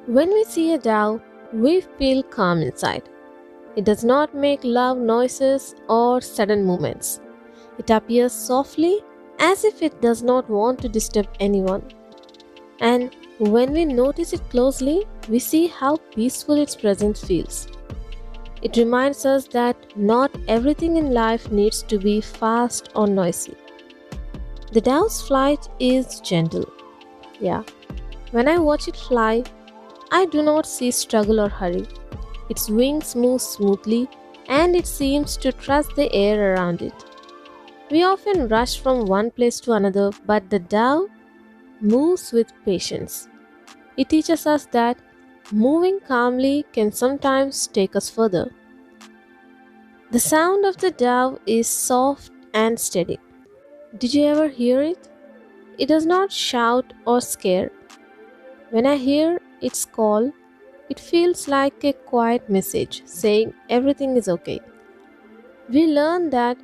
When we see a dove, we feel calm inside. It does not make loud noises or sudden movements. It appears softly as if it does not want to disturb anyone. And when we notice it closely, we see how peaceful its presence feels. It reminds us that not everything in life needs to be fast or noisy. The dove's flight is gentle. Yeah. When I watch it fly, I do not see struggle or hurry. Its wings move smoothly and it seems to trust the air around it. We often rush from one place to another, but the dove moves with patience. It teaches us that moving calmly can sometimes take us further. The sound of the dove is soft and steady. Did you ever hear it? It does not shout or scare. When I hear its call, it feels like a quiet message saying everything is okay. We learn that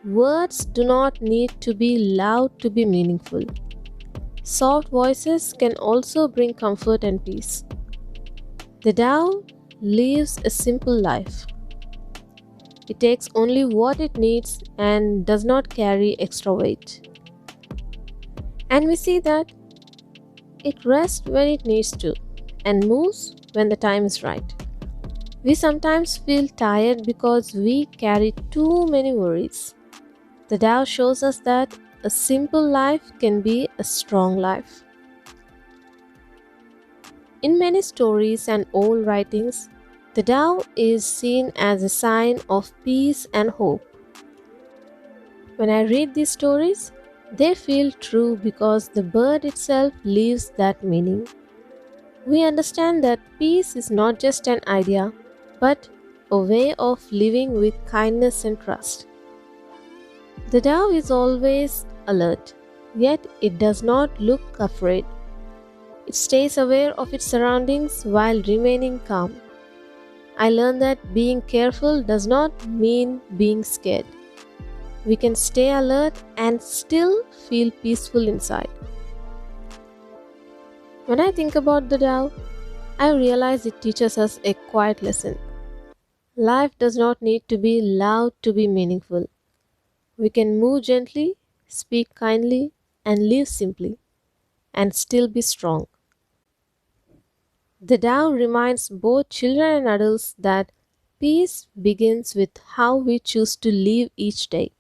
words do not need to be loud to be meaningful. Soft voices can also bring comfort and peace. The dove lives a simple life. It takes only what it needs and does not carry extra weight. And we see that it rests when it needs to and moves when the time is right. We sometimes feel tired because we carry too many worries. The Tao shows us that a simple life can be a strong life. In many stories and old writings, the Tao is seen as a sign of peace and hope. When I read these stories, they feel true because the bird itself lives that meaning. We understand that peace is not just an idea, but a way of living with kindness and trust. The dove is always alert, yet it does not look afraid. It stays aware of its surroundings while remaining calm. I learned that being careful does not mean being scared. We can stay alert and still feel peaceful inside. When I think about the dove, I realize it teaches us a quiet lesson. Life does not need to be loud to be meaningful. We can move gently, speak kindly, and live simply, and still be strong. The Tao reminds both children and adults that peace begins with how we choose to live each day.